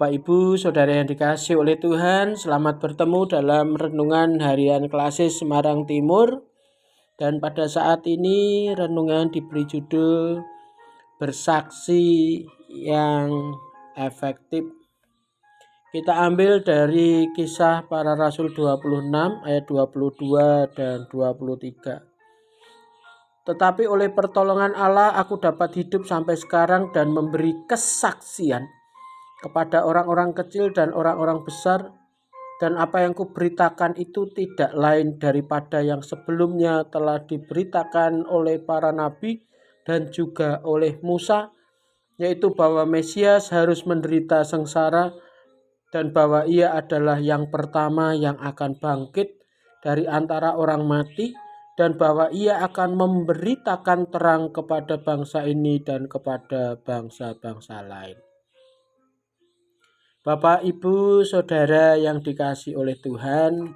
Bapak, Ibu, Saudara yang dikasihi oleh Tuhan, selamat bertemu dalam Renungan Harian Klasis Semarang Timur. Dan pada saat ini renungan diberi judul Bersaksi yang Efektif. Kita ambil dari Kisah Para Rasul 26 ayat 22 dan 23. Tetapi oleh pertolongan Allah aku dapat hidup sampai sekarang dan memberi kesaksian kepada orang-orang kecil dan orang-orang besar, dan apa yang kuberitakan itu tidak lain daripada yang sebelumnya telah diberitakan oleh para nabi dan juga oleh Musa, yaitu bahwa Mesias harus menderita sengsara dan bahwa ia adalah yang pertama yang akan bangkit dari antara orang mati, dan bahwa ia akan memberitakan terang kepada bangsa ini dan kepada bangsa-bangsa lain. Bapak, Ibu, Saudara yang dikasihi oleh Tuhan,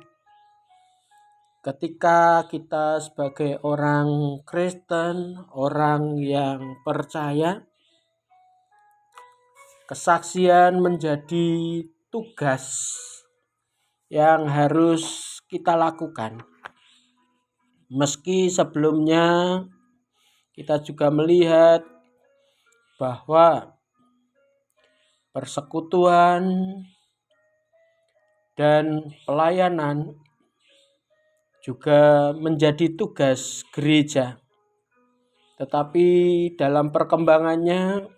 ketika kita sebagai orang Kristen, orang yang percaya, kesaksian menjadi tugas yang harus kita lakukan. Meski sebelumnya kita juga melihat bahwa persekutuan dan pelayanan juga menjadi tugas gereja. Tetapi dalam perkembangannya,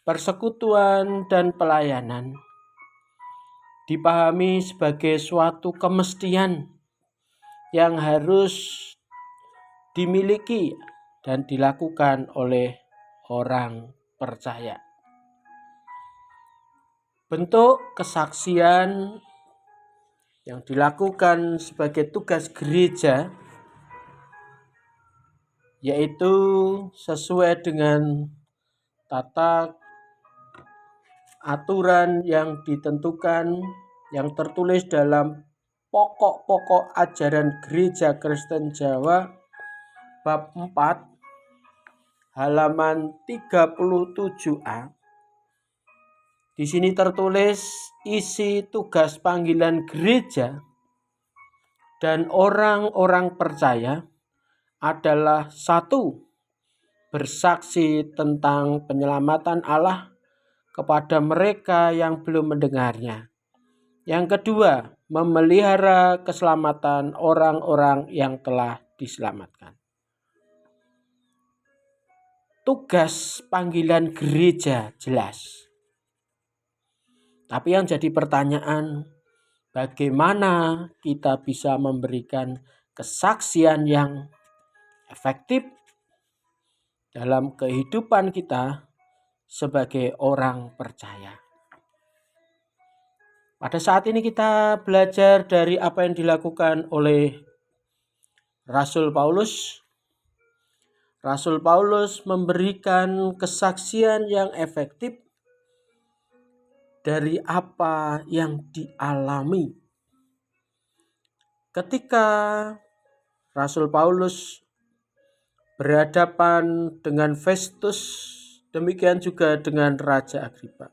persekutuan dan pelayanan dipahami sebagai suatu kemestian yang harus dimiliki dan dilakukan oleh orang percaya. Bentuk kesaksian yang dilakukan sebagai tugas gereja yaitu sesuai dengan tata aturan yang ditentukan, yang tertulis dalam pokok-pokok ajaran Gereja Kristen Jawa bab 4 halaman 37a. Di sini tertulis isi tugas panggilan gereja dan orang-orang percaya adalah: 1. Bersaksi tentang penyelamatan Allah kepada mereka yang belum mendengarnya. Yang kedua, memelihara keselamatan orang-orang yang telah diselamatkan. Tugas panggilan gereja jelas. Tapi yang jadi pertanyaan, bagaimana kita bisa memberikan kesaksian yang efektif dalam kehidupan kita sebagai orang percaya? Pada saat ini kita belajar dari apa yang dilakukan oleh Rasul Paulus. Rasul Paulus memberikan kesaksian yang efektif dari apa yang dialami. Ketika Rasul Paulus berhadapan dengan Festus, demikian juga dengan Raja Agripa.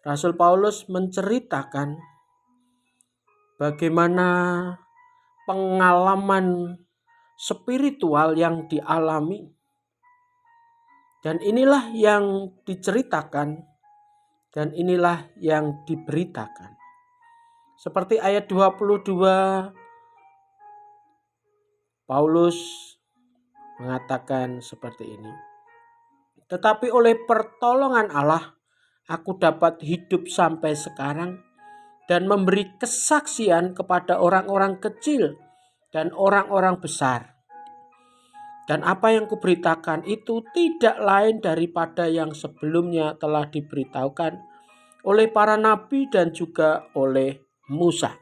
Rasul Paulus menceritakan bagaimana pengalaman spiritual yang dialami. Dan inilah yang diceritakan dan inilah yang diberitakan. Seperti ayat 22, Paulus mengatakan seperti ini. Tetapi oleh pertolongan Allah, aku dapat hidup sampai sekarang dan memberi kesaksian kepada orang-orang kecil dan orang-orang besar. Dan apa yang kuberitakan itu tidak lain daripada yang sebelumnya telah diberitahukan oleh para nabi dan juga oleh Musa.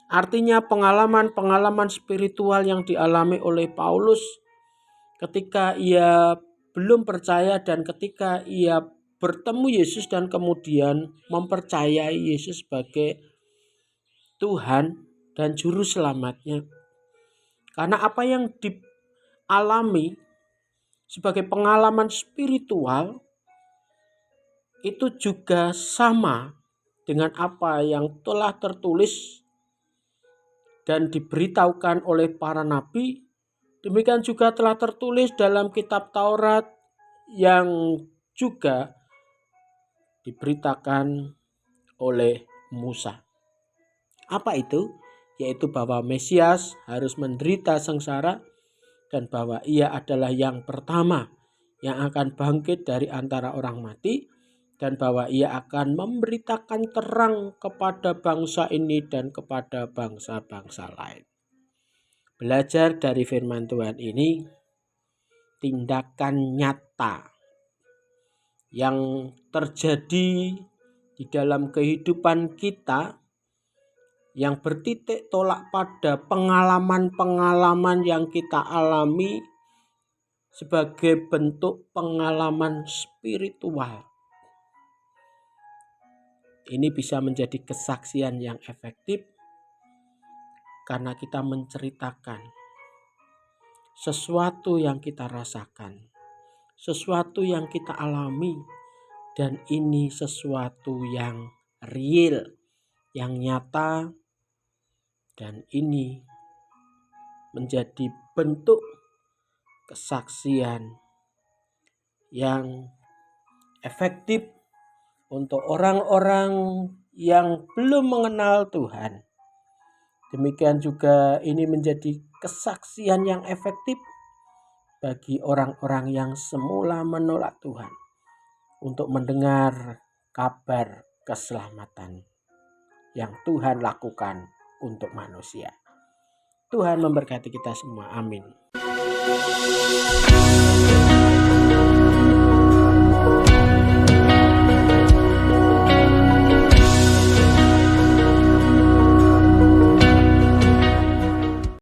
Artinya pengalaman-pengalaman spiritual yang dialami oleh Paulus ketika ia belum percaya dan ketika ia bertemu Yesus dan kemudian mempercayai Yesus sebagai Tuhan dan Juru Selamatnya. Karena apa yang dialami sebagai pengalaman spiritual itu juga sama dengan apa yang telah tertulis dan diberitahukan oleh para nabi. Demikian juga telah tertulis dalam kitab Taurat yang juga diberitakan oleh Musa. Apa itu? Yaitu bahwa Mesias harus menderita sengsara dan bahwa ia adalah yang pertama yang akan bangkit dari antara orang mati dan bahwa ia akan memberitakan terang kepada bangsa ini dan kepada bangsa-bangsa lain. Belajar dari firman Tuhan ini, tindakan nyata yang terjadi di dalam kehidupan kita yang bertitik tolak pada pengalaman-pengalaman yang kita alami sebagai bentuk pengalaman spiritual. Ini bisa menjadi kesaksian yang efektif karena kita menceritakan sesuatu yang kita rasakan, sesuatu yang kita alami, dan ini sesuatu yang real, yang nyata, dan ini menjadi bentuk kesaksian yang efektif untuk orang-orang yang belum mengenal Tuhan. Demikian juga ini menjadi kesaksian yang efektif bagi orang-orang yang semula menolak Tuhan untuk mendengar kabar keselamatan yang Tuhan lakukan untuk manusia. Tuhan memberkati kita semua. Amin.